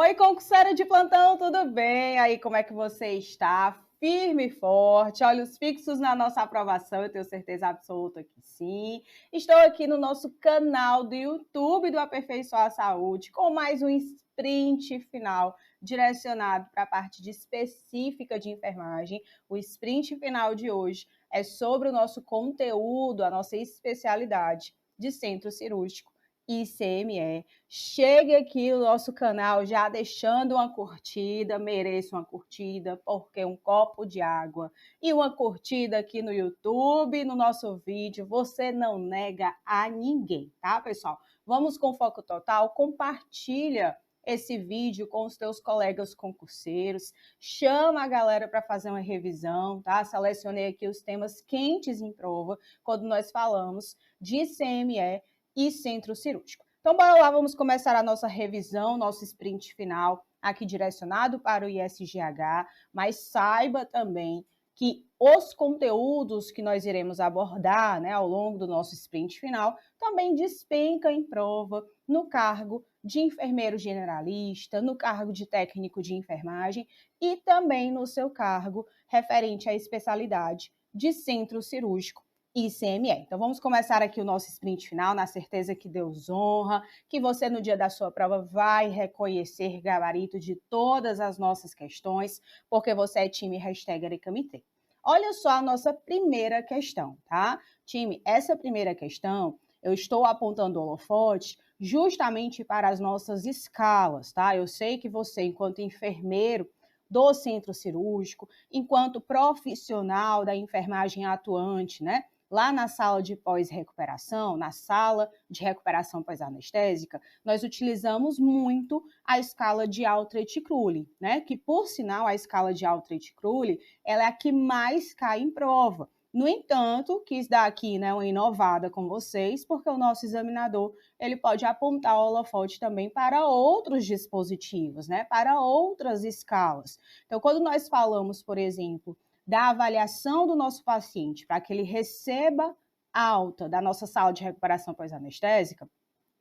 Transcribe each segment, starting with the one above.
Oi, concurseira de plantão, tudo bem? Aí, como é que você está? Firme e forte, olhos fixos na nossa aprovação, eu tenho certeza absoluta que sim. Estou aqui no nosso canal do YouTube do Aperfeiçoar a Saúde com mais um sprint final direcionado para a parte específica de enfermagem. O sprint final de hoje é sobre o nosso conteúdo, a nossa especialidade de centro cirúrgico ICME. Chegue aqui no nosso canal já deixando uma curtida, mereço uma curtida, porque um copo de água e uma curtida aqui no YouTube, no nosso vídeo, você não nega a ninguém, tá, pessoal? Vamos com foco total, compartilha esse vídeo com os teus colegas concurseiros, chama a galera para fazer uma revisão, tá? Selecionei aqui os temas quentes em prova, quando nós falamos de ICME e centro cirúrgico. Então, bora lá, vamos começar a nossa revisão, nosso sprint final, aqui direcionado para o ISGH, mas saiba também que os conteúdos que nós iremos abordar, né, ao longo do nosso sprint final, também despenca em prova no cargo de enfermeiro generalista, no cargo de técnico de enfermagem e também no seu cargo referente à especialidade de centro cirúrgico ICME. Então, vamos começar aqui o nosso sprint final, na certeza que Deus honra, que você no dia da sua prova vai reconhecer gabarito de todas as nossas questões, porque você é time #EricamiTem. Olha só a nossa primeira questão, tá? Time, essa primeira questão, eu estou apontando o holofote justamente para as nossas escalas, tá? Eu sei que você, enquanto enfermeiro do centro cirúrgico, enquanto profissional da enfermagem atuante, né? Lá na sala de pós-recuperação, na sala de recuperação pós-anestésica, nós utilizamos muito a escala de Altreich-Crulli, né? Que, por sinal, a escala de Altreich-Crulli, ela é a que mais cai em prova. No entanto, quis dar aqui, né, uma inovada com vocês, porque o nosso examinador, ele pode apontar o holofote também para outros dispositivos, né? Para outras escalas. Então, quando nós falamos, por exemplo, da avaliação do nosso paciente para que ele receba alta da nossa sala de recuperação pós-anestésica,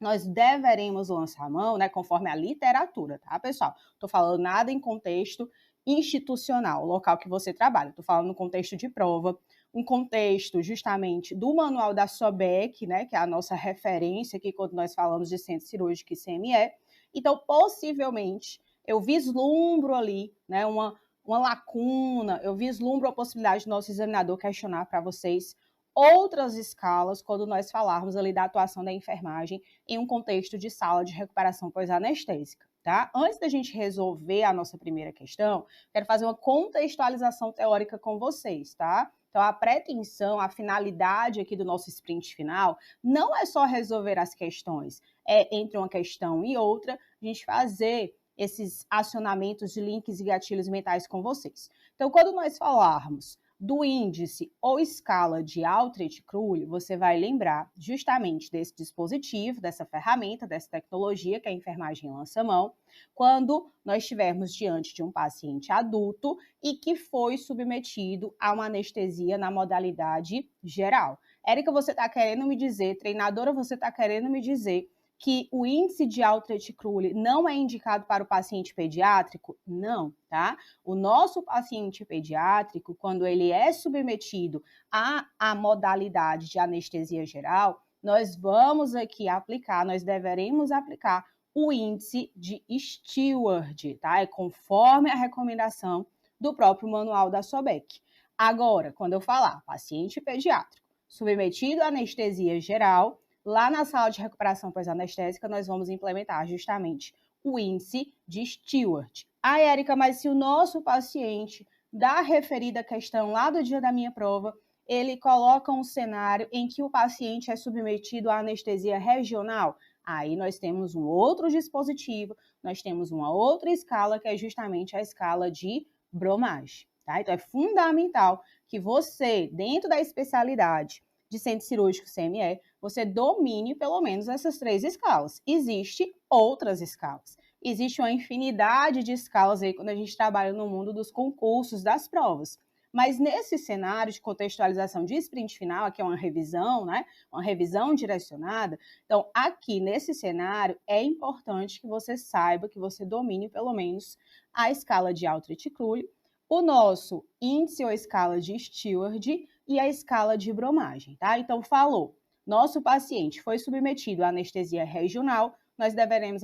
nós deveremos lançar a mão, né, conforme a literatura, tá, pessoal? Estou falando nada em contexto institucional, local que você trabalha. Estou falando no contexto de prova, um contexto justamente do manual da SOBEC, né, que é a nossa referência aqui quando nós falamos de centro cirúrgico e ICME. Então, possivelmente, eu vislumbro ali, né, uma lacuna, eu vislumbro a possibilidade do nosso examinador questionar para vocês outras escalas quando nós falarmos ali da atuação da enfermagem em um contexto de sala de recuperação pós-anestésica, tá? Antes da gente resolver a nossa primeira questão, quero fazer uma contextualização teórica com vocês, tá? Então, a pretensão, a finalidade aqui do nosso sprint final não é só resolver as questões, é entre uma questão e outra, a gente fazer esses acionamentos de links e gatilhos mentais com vocês. Então, quando nós falarmos do índice ou escala de Altreich-Crulli, você vai lembrar justamente desse dispositivo, dessa ferramenta, dessa tecnologia que a enfermagem lança a mão, quando nós estivermos diante de um paciente adulto e que foi submetido a uma anestesia na modalidade geral. Érica, você está querendo me dizer, treinadora, você está querendo me dizer que o índice de Altreich-Crulli não é indicado para o paciente pediátrico? Não, tá? O nosso paciente pediátrico, quando ele é submetido à modalidade de anestesia geral, nós vamos aqui aplicar, nós deveremos aplicar o índice de Steward, tá? É conforme a recomendação do próprio manual da SOBEC. Agora, quando eu falar paciente pediátrico submetido à anestesia geral, lá na sala de recuperação pós-anestésica, nós vamos implementar justamente o índice de Steward. Ah, Érica, mas se o nosso paciente da referida questão lá do dia da minha prova, ele coloca um cenário em que o paciente é submetido à anestesia regional, aí nós temos um outro dispositivo, nós temos uma outra escala, que é justamente a escala de Bromage, tá? Então, é fundamental que você, dentro da especialidade de centro cirúrgico CME, você domine pelo menos essas 3 escalas. Existem outras escalas. Existe uma infinidade de escalas aí quando a gente trabalha no mundo dos concursos, das provas. Mas nesse cenário de contextualização de sprint final, aqui é uma revisão, né? Uma revisão direcionada. Então, aqui nesse cenário, é importante que você saiba, que você domine pelo menos a escala de Altreich-Crulli, o nosso índice ou escala de Steward e a escala de bromagem, tá? Então, falou, nosso paciente foi submetido à anestesia regional, nós deveremos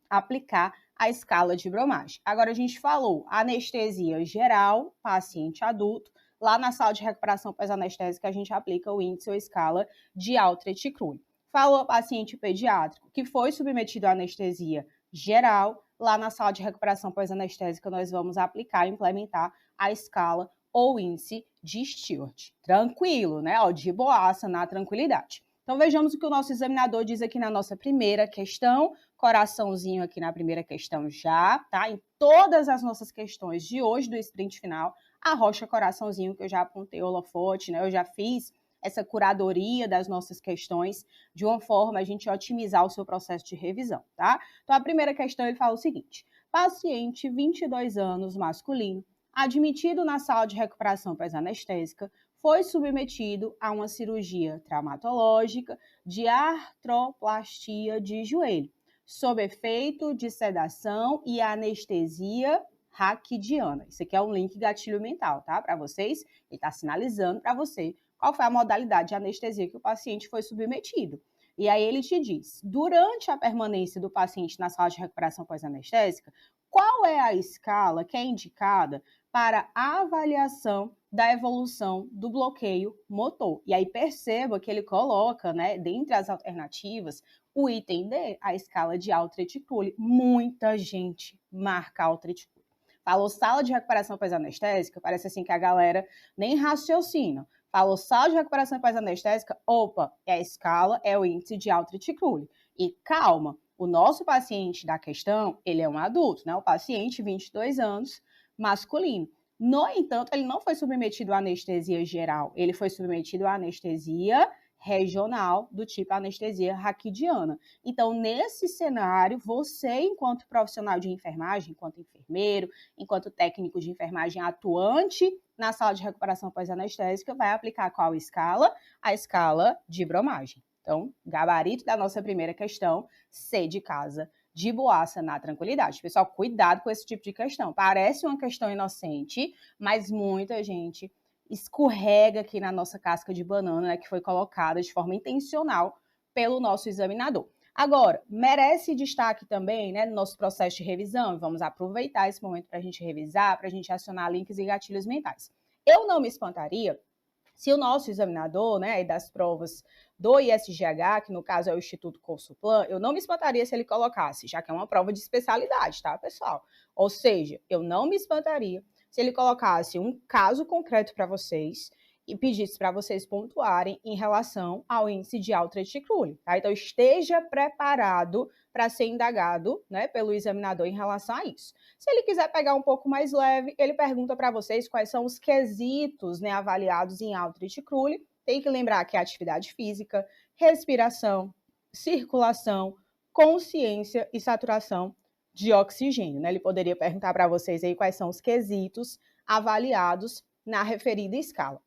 aplicar a escala de bromagem. Agora, a gente falou anestesia geral, paciente adulto, lá na sala de recuperação pós-anestésica, a gente aplica o índice ou escala de Altreich-Crulli. Falou paciente pediátrico, que foi submetido à anestesia geral, lá na sala de recuperação pós-anestésica, nós vamos aplicar e implementar a escala ou índice de Steward. Tranquilo, né? Ó, de boaça, na tranquilidade. Então, vejamos o que o nosso examinador diz aqui na nossa primeira questão. Coraçãozinho aqui na primeira questão já, tá? Em todas as nossas questões de hoje do sprint final, arrocha coraçãozinho, que eu já apontei o holofote, né? Eu já fiz essa curadoria das nossas questões de uma forma a gente otimizar o seu processo de revisão, tá? Então, a primeira questão, ele fala o seguinte: paciente, 22 anos, masculino, admitido na sala de recuperação pós-anestésica, foi submetido a uma cirurgia traumatológica de artroplastia de joelho, sob efeito de sedação e anestesia raquidiana. Isso aqui é um link gatilho mental, tá? Para vocês, ele está sinalizando para você qual foi a modalidade de anestesia que o paciente foi submetido. E aí ele te diz, durante a permanência do paciente na sala de recuperação pós-anestésica, qual é a escala que é indicada para a avaliação da evolução do bloqueio motor? E aí perceba que ele coloca, né, dentre as alternativas, o item D, a escala de Altreich-Crulli. Muita gente marca Altreich-Crulli. Falou sala de recuperação pós-anestésica, parece assim que a galera nem raciocina. Falou sala de recuperação pós-anestésica, opa, é a escala, é o índice de Altreich-Crulli. E calma, o nosso paciente da questão, ele é um adulto, né? O paciente, 22 anos, masculino. No entanto, ele não foi submetido à anestesia geral, ele foi submetido à anestesia regional, do tipo anestesia raquidiana. Então, nesse cenário, você, enquanto profissional de enfermagem, enquanto enfermeiro, enquanto técnico de enfermagem atuante na sala de recuperação pós-anestésica, vai aplicar qual escala? A escala de bromagem. Então, gabarito da nossa primeira questão, C de casa, de boaça na tranquilidade. Pessoal, cuidado com esse tipo de questão. Parece uma questão inocente, mas muita gente escorrega aqui na nossa casca de banana, né, que foi colocada de forma intencional pelo nosso examinador. Agora, merece destaque também, né, no nosso processo de revisão, e vamos aproveitar esse momento para a gente revisar, para a gente acionar links e gatilhos mentais. Eu não me espantaria se o nosso examinador, né, das provas do ISGH, que no caso é o Instituto Consuplan, eu não me espantaria se ele colocasse, já que é uma prova de especialidade, tá, pessoal? Ou seja, eu não me espantaria se ele colocasse um caso concreto para vocês e pedisse para vocês pontuarem em relação ao índice de Altreich-Crulli, tá? Então, esteja preparado para ser indagado, né, pelo examinador em relação a isso. Se ele quiser pegar um pouco mais leve, ele pergunta para vocês quais são os quesitos, né, avaliados em Altreich-Crulli. Tem que lembrar que é atividade física, respiração, circulação, consciência e saturação de oxigênio, né? Ele poderia perguntar para vocês aí quais são os quesitos avaliados na referida escala.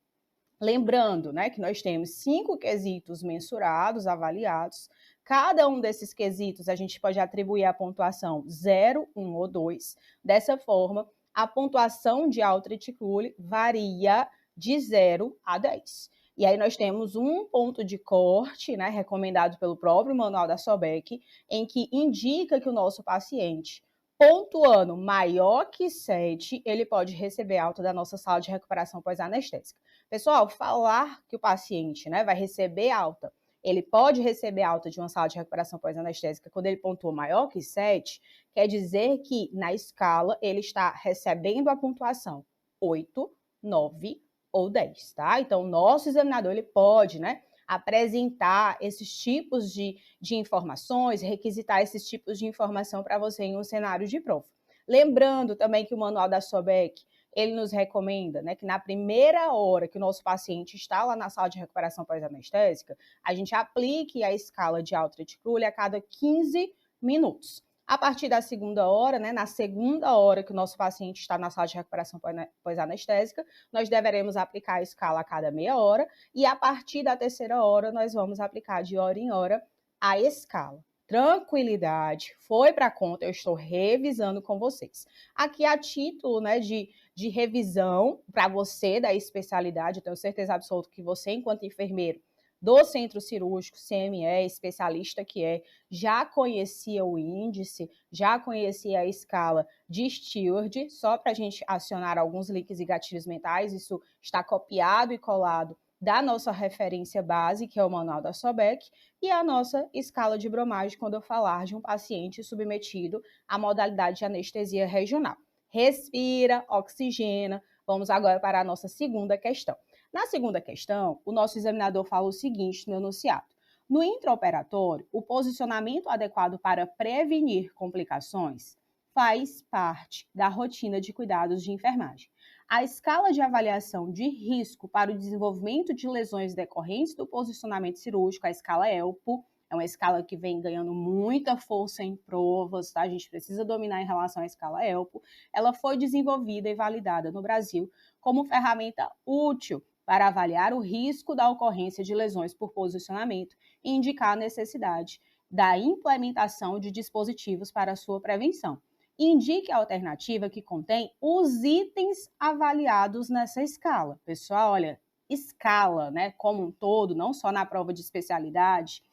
Lembrando, né, que nós temos 5 quesitos mensurados, avaliados. Cada um desses quesitos a gente pode atribuir a pontuação 0, 1 ou 2. Dessa forma, a pontuação de Altreich-Crulli varia de 0 a 10. E aí nós temos um ponto de corte, né, recomendado pelo próprio manual da SOBEC, em que indica que o nosso paciente, pontuando maior que 7, ele pode receber alta da nossa sala de recuperação pós-anestésica. Pessoal, falar que o paciente, né, vai receber alta, ele pode receber alta de uma sala de recuperação pós-anestésica quando ele pontua maior que 7, quer dizer que na escala ele está recebendo a pontuação 8, 9 ou 10, tá? Então, o nosso examinador, ele pode, né, apresentar esses tipos de informações, requisitar esses tipos de informação para você em um cenário de prova. Lembrando também que o manual da SOBEC, ele nos recomenda, né, que na primeira hora que o nosso paciente está lá na sala de recuperação pós-anestésica, a gente aplique a escala de Altreich-Crulli a cada 15 minutos. A partir da segunda hora, né, na segunda hora que o nosso paciente está na sala de recuperação pós-anestésica, nós deveremos aplicar a escala a cada meia hora, e a partir da terceira hora, nós vamos aplicar de hora em hora a escala. Tranquilidade, foi para a conta, eu estou revisando com vocês. Aqui a título, né, de revisão para você da especialidade, eu tenho certeza absoluta que você, enquanto enfermeiro do centro cirúrgico, CME, especialista que é, já conhecia o índice, já conhecia a escala de Steward, só para a gente acionar alguns links e gatilhos mentais, isso está copiado e colado da nossa referência base, que é o manual da SOBEC, e a nossa escala de bromagem, quando eu falar de um paciente submetido à modalidade de anestesia regional. Respira, oxigena. Vamos agora para a nossa segunda questão. Na segunda questão, o nosso examinador fala o seguinte no enunciado: no intraoperatório, o posicionamento adequado para prevenir complicações faz parte da rotina de cuidados de enfermagem. A escala de avaliação de risco para o desenvolvimento de lesões decorrentes do posicionamento cirúrgico, a escala ELPO, é uma escala que vem ganhando muita força em provas, tá? A gente precisa dominar em relação à escala ELPO. Ela foi desenvolvida e validada no Brasil como ferramenta útil para avaliar o risco da ocorrência de lesões por posicionamento e indicar a necessidade da implementação de dispositivos para sua prevenção. Indique a alternativa que contém os itens avaliados nessa escala. Pessoal, olha, escala, né, como um todo, não só na prova de especialidade,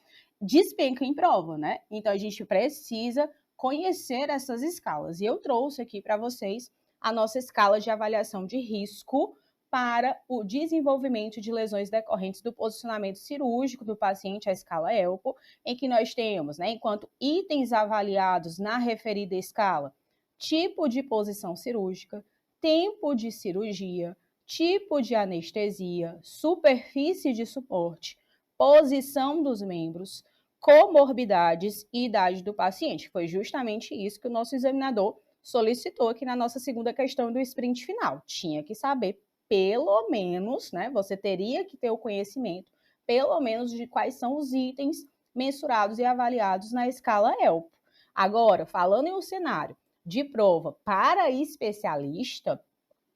despenca em prova, né? Então a gente precisa conhecer essas escalas. E eu trouxe aqui para vocês a nossa escala de avaliação de risco para o desenvolvimento de lesões decorrentes do posicionamento cirúrgico do paciente, a escala ELPO, em que nós temos, né, enquanto itens avaliados na referida escala, tipo de posição cirúrgica, tempo de cirurgia, tipo de anestesia, superfície de suporte, posição dos membros, comorbidades e idade do paciente. Foi justamente isso que o nosso examinador solicitou aqui na nossa segunda questão do sprint final. Tinha que saber pelo menos, né, você teria que ter o conhecimento, pelo menos, de quais são os itens mensurados e avaliados na escala ELPO. Agora, falando em um cenário de prova para especialista,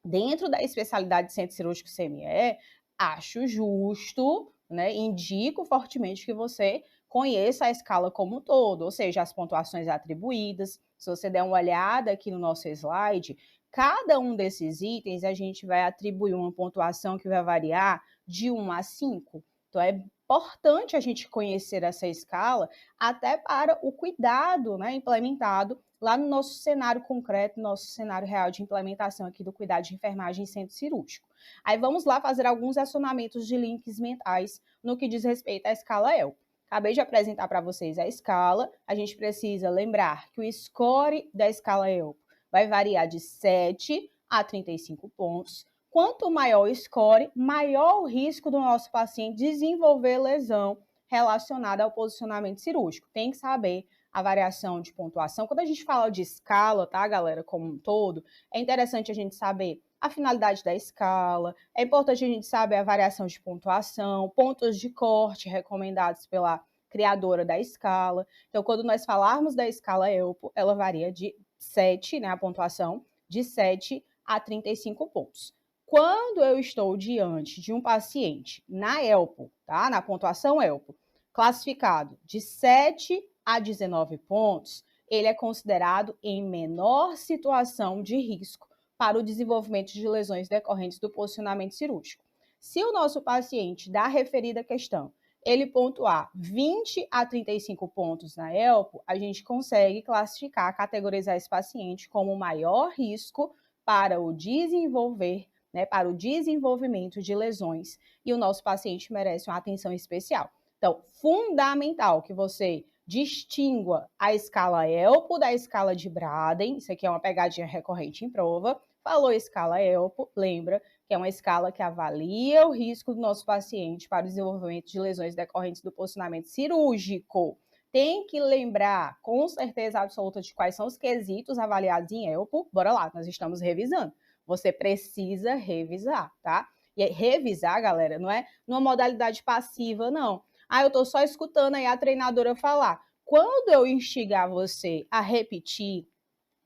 dentro da especialidade de centro cirúrgico CME, acho justo, né, indico fortemente que você conheça a escala como um todo, ou seja, as pontuações atribuídas. Se você der uma olhada aqui no nosso slide, cada um desses itens a gente vai atribuir uma pontuação que vai variar de 1 a 5. Então, é importante a gente conhecer essa escala até para o cuidado, né, implementado lá no nosso cenário concreto, nosso cenário real de implementação aqui do cuidado de enfermagem em centro cirúrgico. Aí vamos lá fazer alguns acionamentos de links mentais no que diz respeito à escala ELPO. Acabei de apresentar para vocês a escala, a gente precisa lembrar que o score da escala ELPO vai variar de 7 a 35 pontos. Quanto maior o score, maior o risco do nosso paciente desenvolver lesão relacionada ao posicionamento cirúrgico. Tem que saber a variação de pontuação. Quando a gente fala de escala, tá, galera, como um todo, é interessante a gente saber a finalidade da escala, é importante a gente saber a variação de pontuação, pontos de corte recomendados pela criadora da escala. Então, quando nós falarmos da escala ELPO, ela varia de 7, né, a pontuação, de 7 a 35 pontos. Quando eu estou diante de um paciente na ELPO, tá, na pontuação ELPO, classificado de 7 a 19 pontos, ele é considerado em menor situação de risco para o desenvolvimento de lesões decorrentes do posicionamento cirúrgico. Se o nosso paciente da referida questão ele pontuar 20 a 35 pontos na ELPO, a gente consegue classificar, categorizar esse paciente como maior risco para o desenvolver, né, para o desenvolvimento de lesões, e o nosso paciente merece uma atenção especial. Então, fundamental que você distingua a escala ELPO da escala de Braden, isso aqui é uma pegadinha recorrente em prova. Falou escala ELPO, lembra que é uma escala que avalia o risco do nosso paciente para o desenvolvimento de lesões decorrentes do posicionamento cirúrgico. Tem que lembrar com certeza absoluta de quais são os quesitos avaliados em ELPO. Bora lá, nós estamos revisando. Você precisa revisar, tá? E revisar, galera, não é numa modalidade passiva, não. Ah, eu tô só escutando aí a treinadora falar. quando eu instigar você a repetir,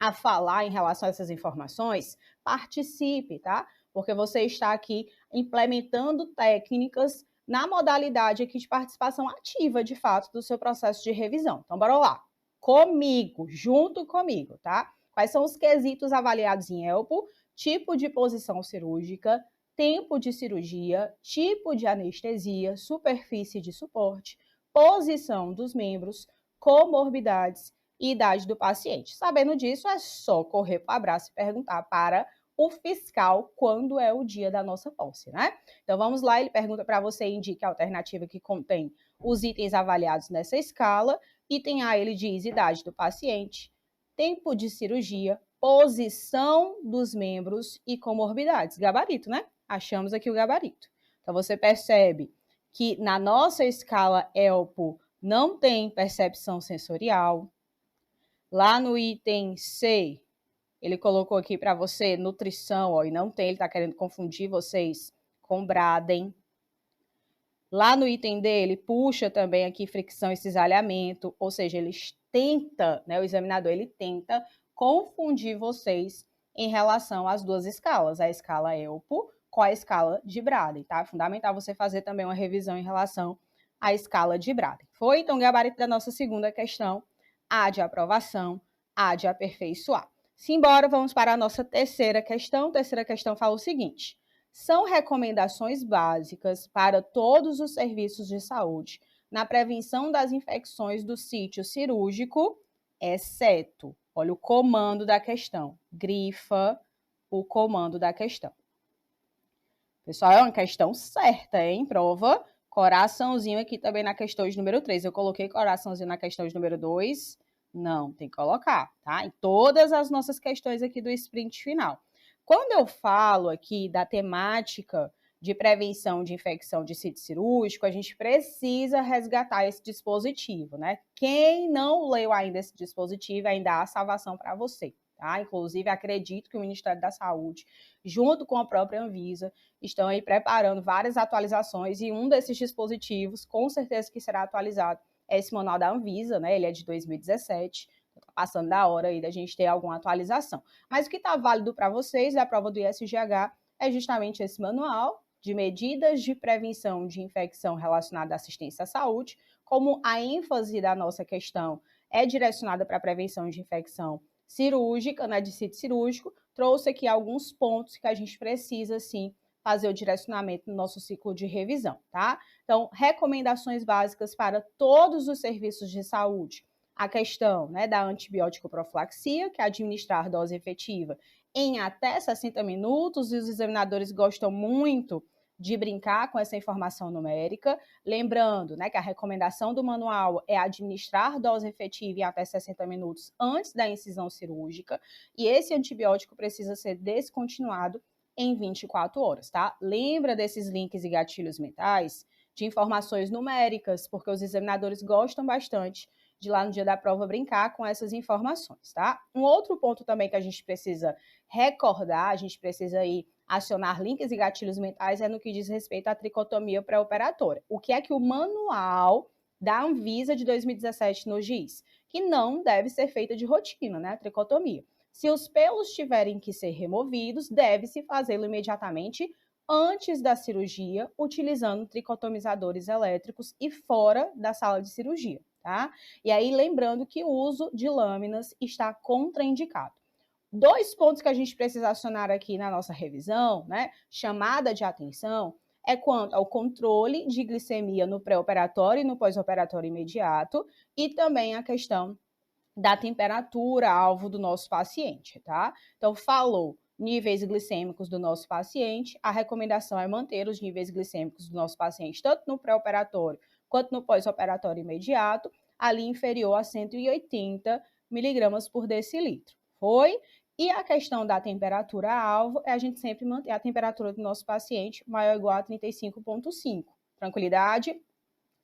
a falar em relação a essas informações, participe, tá? Porque você está aqui implementando técnicas na modalidade aqui de participação ativa, de fato, do seu processo de revisão. Então, bora lá. Comigo, junto comigo, tá? Quais são os quesitos avaliados em ELPO? Tipo de posição cirúrgica, tempo de cirurgia, tipo de anestesia, superfície de suporte, posição dos membros, comorbidades e idade do paciente. Sabendo disso, é só correr para o abraço e perguntar para o fiscal quando é o dia da nossa posse, né? Então vamos lá, ele pergunta para você, indique a alternativa que contém os itens avaliados nessa escala. Item A, ele diz idade do paciente, tempo de cirurgia, posição dos membros e comorbidades. Gabarito, né? Achamos aqui o gabarito. Então você percebe que na nossa escala ELPO não tem percepção sensorial. Lá no item C, ele colocou aqui para você nutrição, ó, e não tem, ele está querendo confundir vocês com Braden. Lá no item D, ele puxa também aqui fricção e cisalhamento, ou seja, ele tenta, né, o examinador, ele tenta confundir vocês em relação às duas escalas, a escala ELPO com a escala de Braden, tá? É fundamental você fazer também uma revisão em relação à escala de Braden. Foi? Então, o gabarito da nossa segunda questão, A de aprovação, A de aperfeiçoar. Simbora, vamos para a nossa terceira questão. A terceira questão fala o seguinte: são recomendações básicas para todos os serviços de saúde na prevenção das infecções do sítio cirúrgico, exceto, olha o comando da questão, grifa o comando da questão. Pessoal, é uma questão certa, hein? Prova, coraçãozinho aqui também na questão de número 3. Eu coloquei coraçãozinho na questão de número 2. Não, tem que colocar, tá? Em todas as nossas questões aqui do sprint final. Quando eu falo aqui da temática de prevenção de infecção de sítio cirúrgico, a gente precisa resgatar esse dispositivo, né? Quem não leu ainda esse dispositivo, ainda há salvação para você, tá? Inclusive, acredito que o Ministério da Saúde, junto com a própria Anvisa, estão aí preparando várias atualizações e um desses dispositivos, com certeza que será atualizado, é esse manual da Anvisa, né? Ele é de 2017, está passando da hora aí da gente ter alguma atualização. Mas o que está válido para vocês da prova do ISGH é justamente esse manual de medidas de prevenção de infecção relacionada à assistência à saúde, como a ênfase da nossa questão é direcionada para a prevenção de infecção cirúrgica, né, de sítio cirúrgico, trouxe aqui alguns pontos que a gente precisa, sim, fazer o direcionamento no nosso ciclo de revisão, tá? Então, recomendações básicas para todos os serviços de saúde. A questão, né, da antibiótico profilaxia, que é administrar dose efetiva em até 60 minutos, e os examinadores gostam muito de brincar com essa informação numérica. Lembrando, né, que a recomendação do manual é administrar dose efetiva em até 60 minutos antes da incisão cirúrgica, e esse antibiótico precisa ser descontinuado em 24 horas, tá? Lembra desses links e gatilhos mentais de informações numéricas, porque os examinadores gostam bastante de lá no dia da prova brincar com essas informações, tá? Um outro ponto também que a gente precisa recordar, a gente precisa aí acionar links e gatilhos mentais é no que diz respeito à tricotomia pré-operatória. O que é que o manual da Anvisa de 2017 nos diz? Que não deve ser feita de rotina, né? A tricotomia. Se os pelos tiverem que ser removidos, deve-se fazê-lo imediatamente antes da cirurgia, utilizando tricotomizadores elétricos e fora da sala de cirurgia, tá? E aí, lembrando que o uso de lâminas está contraindicado. Dois pontos que a gente precisa acionar aqui na nossa revisão, né? Chamada de atenção, é quanto ao controle de glicemia no pré-operatório e no pós-operatório imediato, e também a questão da temperatura alvo do nosso paciente, tá? Então, falou níveis glicêmicos do nosso paciente, a recomendação é manter os níveis glicêmicos do nosso paciente tanto no pré-operatório quanto no pós-operatório imediato, ali inferior a 180 miligramas por decilitro. Foi? E a questão da temperatura alvo é a gente sempre manter a temperatura do nosso paciente maior ou igual a 35,5. Tranquilidade?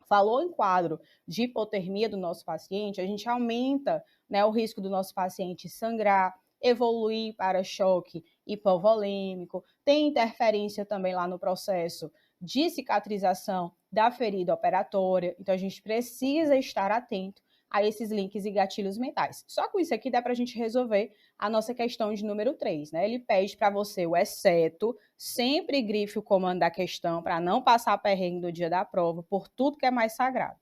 Falou em quadro de hipotermia do nosso paciente, a gente aumenta, né, o risco do nosso paciente sangrar, evoluir para choque hipovolêmico, tem interferência também lá no processo de cicatrização da ferida operatória, então a gente precisa estar atento a esses links e gatilhos mentais. Só com isso aqui dá para a gente resolver a nossa questão de número 3, né? Ele pede para você o exceto, sempre grife o comando da questão para não passar perrengue do dia da prova por tudo que é mais sagrado.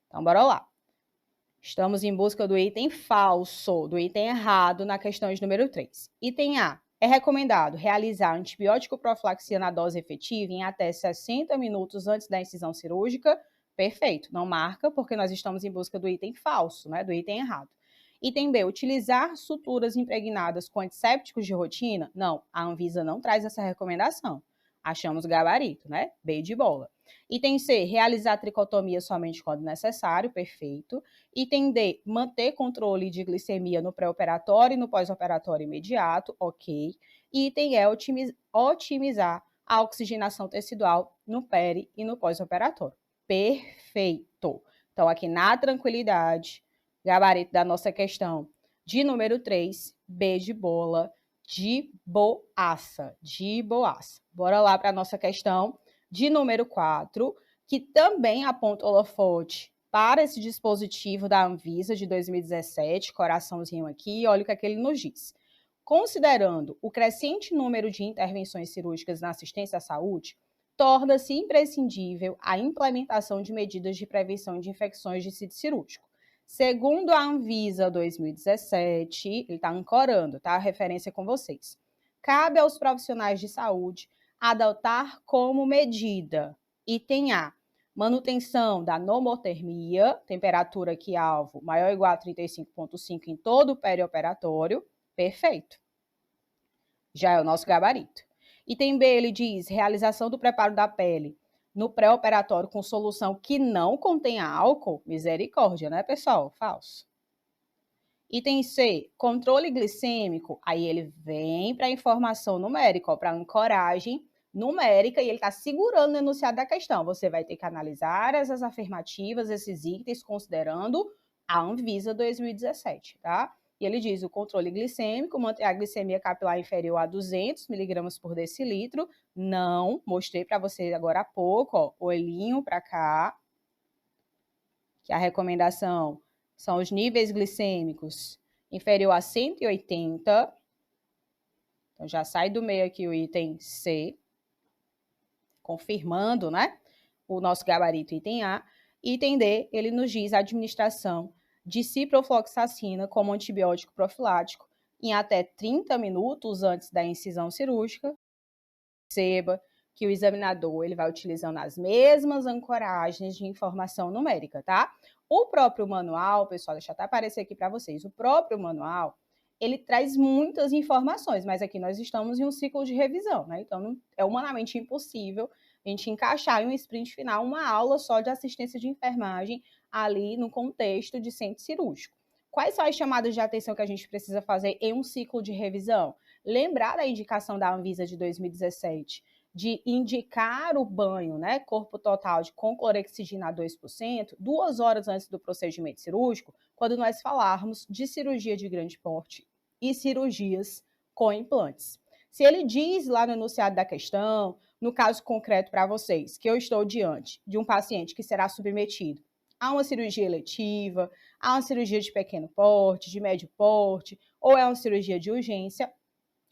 Então, bora lá. Estamos em busca do item falso, do item errado na questão de número 3. Item A. É recomendado realizar antibiótico profilaxia na dose efetiva em até 60 minutos antes da incisão cirúrgica. Perfeito, não marca, porque nós estamos em busca do item falso, né, do item errado. Item B, utilizar suturas impregnadas com antissépticos de rotina? Não, a Anvisa não traz essa recomendação. Achamos gabarito, né? B de bola. Item C, realizar tricotomia somente quando necessário, perfeito. Item D, manter controle de glicemia no pré-operatório e no pós-operatório imediato, ok. E item E, otimizar a oxigenação tecidual no peri e no pós-operatório. Perfeito. Então, aqui na tranquilidade, gabarito da nossa questão de número 3, B de bola, de boaça, de boaça. Bora lá para a nossa questão de número 4, que também aponta o holofote para esse dispositivo da Anvisa de 2017, coraçãozinho aqui, olha o que é que ele nos diz. Considerando o crescente número de intervenções cirúrgicas na assistência à saúde, torna-se imprescindível a implementação de medidas de prevenção de infecções de sítio cirúrgico. Segundo a Anvisa 2017, ele está ancorando, tá? A referência com vocês. Cabe aos profissionais de saúde adotar como medida, item A, manutenção da nomotermia, temperatura aqui alvo maior ou igual a 35,5 em todo o perioperatório, perfeito. Já é o nosso gabarito. Item B, ele diz, realização do preparo da pele no pré-operatório com solução que não contenha álcool, misericórdia, né, pessoal? Falso. Item C, controle glicêmico, aí ele vem para informação numérica, para ancoragem numérica, e ele está segurando o enunciado da questão. Você vai ter que analisar essas afirmativas, esses itens, considerando a Anvisa 2017, tá? E ele diz, o controle glicêmico, manter a glicemia capilar inferior a 200 mg por decilitro. Não, mostrei para vocês agora há pouco, ó, olhinho para cá, que a recomendação são os níveis glicêmicos inferior a 180. Então, já sai do meio aqui o item C, confirmando, né, o nosso gabarito item A. Item D, ele nos diz a administração de ciprofloxacina como antibiótico profilático em até 30 minutos antes da incisão cirúrgica. Perceba que o examinador ele vai utilizando as mesmas ancoragens de informação numérica, tá? O próprio manual, pessoal, deixa eu até aparecer aqui para vocês, o próprio manual, ele traz muitas informações, mas aqui nós estamos em um ciclo de revisão, né? Então, é humanamente impossível a gente encaixar em um sprint final uma aula só de assistência de enfermagem ali no contexto de centro cirúrgico. Quais são as chamadas de atenção que a gente precisa fazer em um ciclo de revisão? Lembrar da indicação da Anvisa de 2017 de indicar o banho, né, corpo total de com clorexidina a 2%, 2 horas antes do procedimento cirúrgico, quando nós falarmos de cirurgia de grande porte e cirurgias com implantes. Se ele diz lá no enunciado da questão, no caso concreto para vocês, que eu estou diante de um paciente que será submetido a uma cirurgia eletiva, a uma cirurgia de pequeno porte, de médio porte, ou é uma cirurgia de urgência,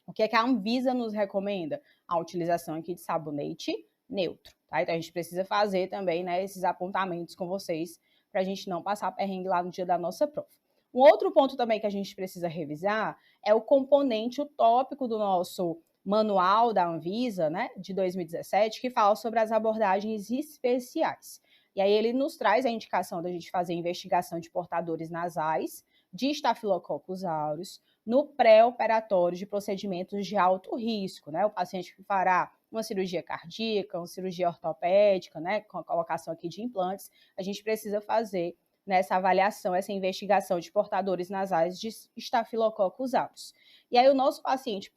o que é que a Anvisa nos recomenda? A utilização aqui de sabonete neutro, tá? Então, a gente precisa fazer também, né, esses apontamentos com vocês para a gente não passar perrengue lá no dia da nossa prova. Um outro ponto também que a gente precisa revisar é o componente utópico do nosso manual da Anvisa, né, de 2017, que fala sobre as abordagens especiais. E aí ele nos traz a indicação da gente fazer investigação de portadores nasais, de Staphylococcus aureus, no pré-operatório de procedimentos de alto risco, né? O paciente que fará uma cirurgia cardíaca, uma cirurgia ortopédica, né, com a colocação aqui de implantes, a gente precisa fazer nessa avaliação, essa investigação de portadores nasais de Staphylococcus aureus. E aí o nosso paciente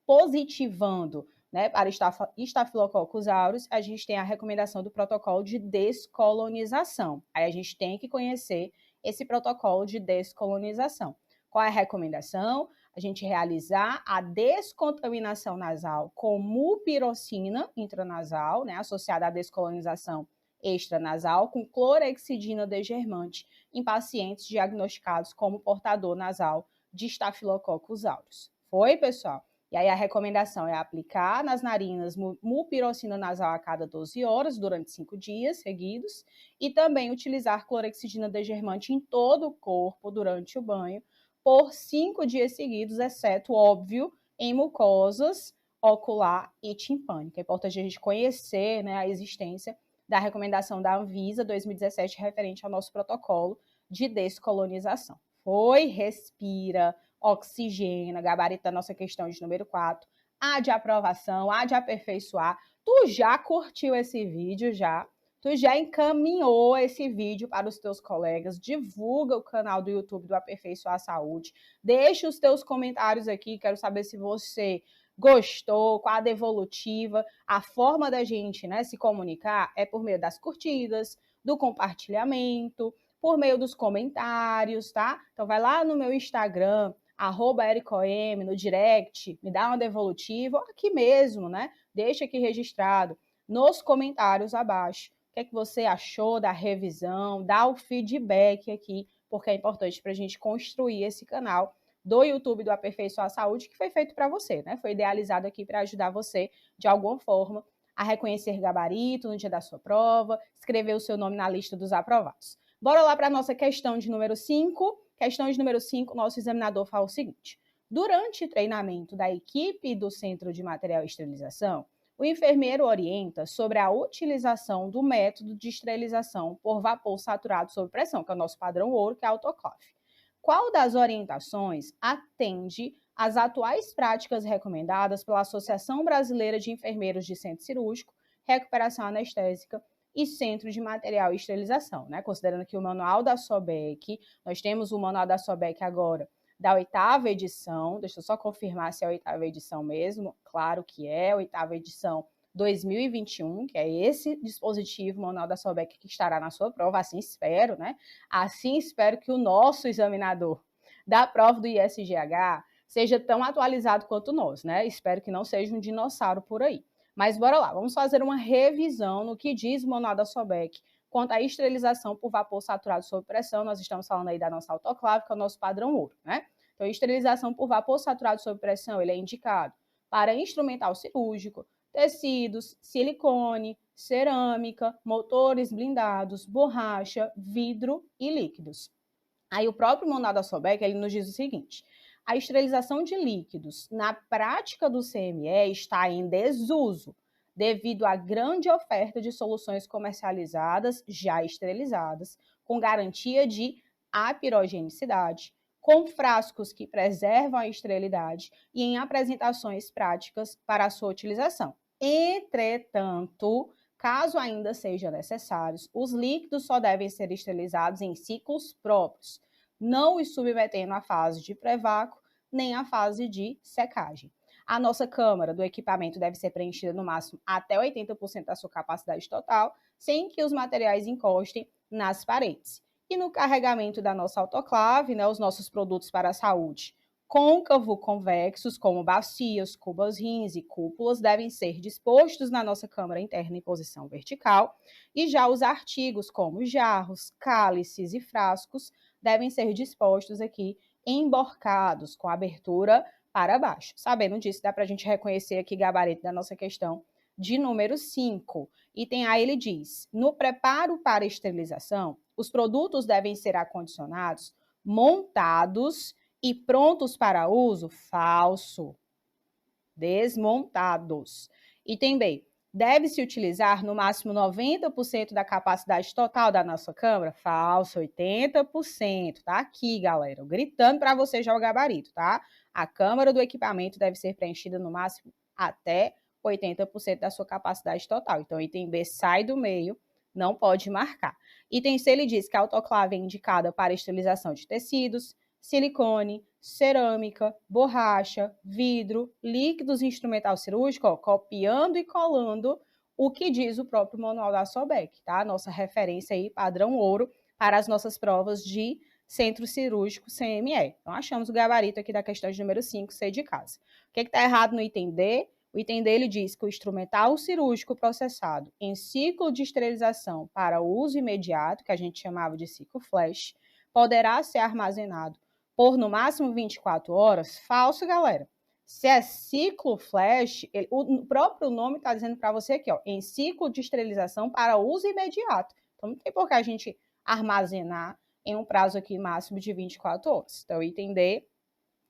positivando, né, para Staphylococcus aureus, a gente tem a recomendação do protocolo de descolonização. Aí a gente tem que conhecer esse protocolo de descolonização. Qual é a recomendação? A gente realizar a descontaminação nasal com mupirocina intranasal, né, associada à descolonização extranasal com clorexidina degermante em pacientes diagnosticados como portador nasal de Staphylococcus aureus. Foi, pessoal? E aí a recomendação é aplicar nas narinas mupirocina nasal a cada 12 horas, durante 5 dias seguidos, e também utilizar clorexidina degermante em todo o corpo durante o banho, por 5 dias seguidos, exceto, óbvio, em mucosas ocular e timpânica. É importante a gente conhecer, né, a existência da recomendação da Anvisa 2017 referente ao nosso protocolo de descolonização. Foi, respira, oxigena, gabarito da nossa questão de número 4, a de aprovação, a de aperfeiçoar. Tu já curtiu esse vídeo, já? Tu já encaminhou esse vídeo para os teus colegas, divulga o canal do YouTube do Aperfeiçoar a Saúde, deixa os teus comentários aqui, quero saber se você gostou, qual a devolutiva. A forma da gente, né, se comunicar é por meio das curtidas, do compartilhamento, por meio dos comentários, tá? Então vai lá no meu Instagram, @ericoem, no direct, me dá uma devolutiva, aqui mesmo, né? Deixa aqui registrado nos comentários abaixo. O que é que você achou da revisão? Dá o feedback aqui, porque é importante para a gente construir esse canal do YouTube do Aperfeiçoar a Saúde, que foi feito para você, né? Foi idealizado aqui para ajudar você, de alguma forma, a reconhecer gabarito no dia da sua prova, escrever o seu nome na lista dos aprovados. Bora lá para a nossa questão de número 5. Questão de número 5, nosso examinador fala o seguinte: durante o treinamento da equipe do Centro de Material e Esterilização, o enfermeiro orienta sobre a utilização do método de esterilização por vapor saturado sob pressão, que é o nosso padrão ouro, que é a autoclave. Qual das orientações atende às atuais práticas recomendadas pela Associação Brasileira de Enfermeiros de Centro Cirúrgico, Recuperação Anestésica e Centro de Material e Esterilização, né? Considerando que o manual da SOBEC, nós temos o manual da SOBEC agora, da 8ª edição, deixa eu só confirmar se é a 8ª edição mesmo, claro que é, 8ª edição 2021, que é esse dispositivo, manual da SOBEC, que estará na sua prova, assim espero, né? Assim espero que o nosso examinador da prova do ISGH seja tão atualizado quanto nós, né? Espero que não seja um dinossauro por aí. Mas bora lá, vamos fazer uma revisão no que diz o manual da SOBEC quanto à esterilização por vapor saturado sob pressão. Nós estamos falando aí da nossa autoclave, que é o nosso padrão ouro, né? Então, a esterilização por vapor saturado sob pressão, ele é indicado para instrumental cirúrgico, tecidos, silicone, cerâmica, motores blindados, borracha, vidro e líquidos. Aí o próprio manual da SOBEC, ele nos diz o seguinte: a esterilização de líquidos na prática do CME está em desuso, devido à grande oferta de soluções comercializadas já esterilizadas, com garantia de apirogenicidade, com frascos que preservam a esterilidade e em apresentações práticas para a sua utilização. Entretanto, caso ainda sejam necessários, os líquidos só devem ser esterilizados em ciclos próprios, não os submetendo à fase de pré-vácuo nem à fase de secagem. A nossa câmara do equipamento deve ser preenchida no máximo até 80% da sua capacidade total, sem que os materiais encostem nas paredes. E no carregamento da nossa autoclave, né, os nossos produtos para a saúde côncavo-convexos, como bacias, cubas rins e cúpulas, devem ser dispostos na nossa câmara interna em posição vertical, e já os artigos, como jarros, cálices e frascos, devem ser dispostos aqui emborcados, com abertura para baixo. Sabendo disso, dá para a gente reconhecer aqui o gabarito da nossa questão de número 5. Item A, ele diz: no preparo para esterilização, os produtos devem ser acondicionados, montados e prontos para uso. Falso. Desmontados. Item B, deve-se utilizar no máximo 90% da capacidade total da nossa câmara. Falso. 80%. Tá aqui, galera, gritando para você já o gabarito, tá? A câmara do equipamento deve ser preenchida no máximo até 80% da sua capacidade total. Então, item B sai do meio, não pode marcar. Item C, ele diz que a autoclave é indicada para esterilização de tecidos, silicone, cerâmica, borracha, vidro, líquidos instrumental cirúrgico, ó, copiando e colando o que diz o próprio manual da SOBEC, tá? Nossa referência aí, padrão ouro, para as nossas provas de centro cirúrgico CME. Então, achamos o gabarito aqui da questão de número 5, C de casa. O que está errado no item D? O O item dele diz que o instrumental cirúrgico processado em ciclo de esterilização para uso imediato, que a gente chamava de ciclo flash, poderá ser armazenado por no máximo 24 horas. Falso, galera. Se é ciclo flash, o próprio nome está dizendo para você aqui, ó, em ciclo de esterilização para uso imediato. Então, não tem por que a gente armazenar em um prazo aqui máximo de 24 horas. Então, o item D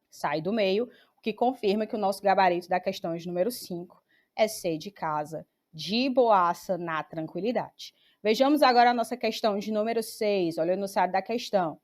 sai do meio, o que confirma que o nosso gabarito da questão de número 5 é C de casa, de boaça, na tranquilidade. Vejamos agora a nossa questão de número 6, olha o enunciado da questão.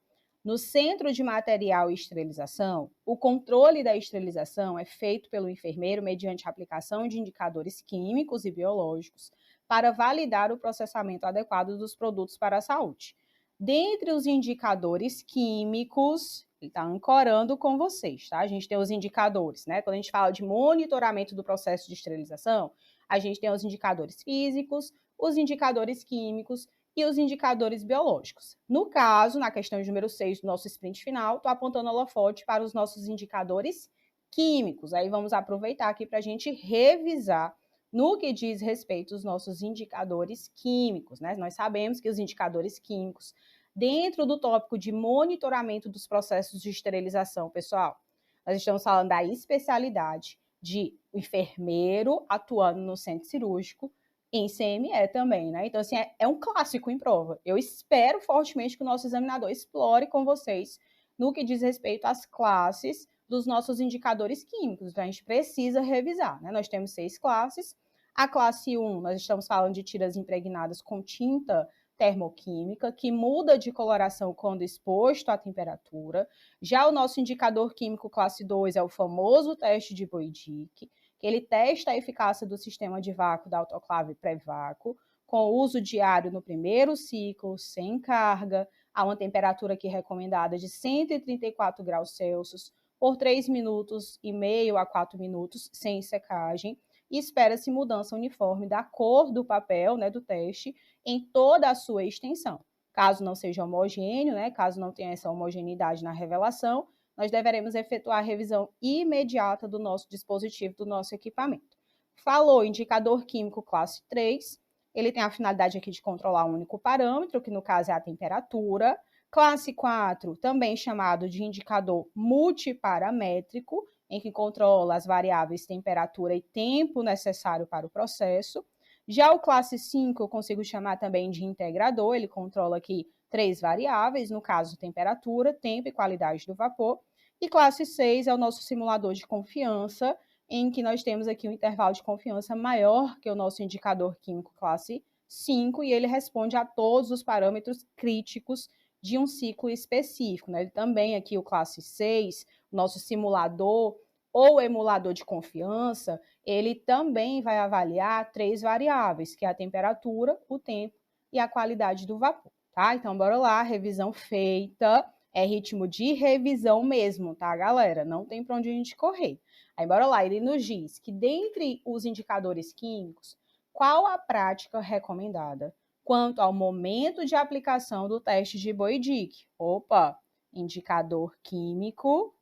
No centro de material e esterilização, o controle da esterilização é feito pelo enfermeiro mediante a aplicação de indicadores químicos e biológicos para validar o processamento adequado dos produtos para a saúde. Dentre os indicadores químicos, ele está ancorando com vocês, tá? A gente tem os indicadores, né? Quando a gente fala de monitoramento do processo de esterilização, a gente tem os indicadores físicos, os indicadores químicos e os indicadores biológicos. No caso, na questão de número 6 do nosso sprint final, estou apontando holofote para os nossos indicadores químicos. Aí vamos aproveitar aqui para a gente revisar no que diz respeito aos nossos indicadores químicos, né? Nós sabemos que os indicadores químicos, dentro do tópico de monitoramento dos processos de esterilização, pessoal, nós estamos falando da especialidade de enfermeiro atuando no centro cirúrgico, em CME também, né? Então, assim, é um clássico em prova. Eu espero fortemente que o nosso examinador explore com vocês no que diz respeito às classes dos nossos indicadores químicos. Então, a gente precisa revisar, né? Nós temos 6 classes. A classe 1, nós estamos falando de tiras impregnadas com tinta termoquímica, que muda de coloração quando exposto à temperatura. Já o nosso indicador químico classe 2 é o famoso teste de Boydick, que ele testa a eficácia do sistema de vácuo da autoclave pré-vácuo, com uso diário no primeiro ciclo, sem carga, a uma temperatura aqui recomendada de 134 graus Celsius, por 3 minutos e meio a 4 minutos, sem secagem, e espera-se mudança uniforme da cor do papel, né, do teste, em toda a sua extensão. Caso não seja homogêneo, né, caso não tenha essa homogeneidade na revelação, nós deveremos efetuar a revisão imediata do nosso dispositivo, do nosso equipamento. Falou indicador químico classe 3, ele tem a finalidade aqui de controlar um único parâmetro, que no caso é a temperatura. Classe 4, também chamado de indicador multiparamétrico, em que controla as variáveis temperatura e tempo necessário para o processo. Já o classe 5 eu consigo chamar também de integrador, ele controla aqui 3 variáveis, no caso temperatura, tempo e qualidade do vapor. E classe 6 é o nosso simulador de confiança, em que nós temos aqui um intervalo de confiança maior que o nosso indicador químico classe 5, e ele responde a todos os parâmetros críticos de um ciclo específico, né? Ele também aqui, o classe 6, o nosso simulador ou emulador de confiança, ele também vai avaliar 3 variáveis, que é a temperatura, o tempo e a qualidade do vapor, tá? Então, bora lá, revisão feita, é ritmo de revisão mesmo, tá, galera? Não tem para onde a gente correr. Aí, bora lá, ele nos diz que dentre os indicadores químicos, qual a prática recomendada quanto ao momento de aplicação do teste de Boydick? Opa, indicador químico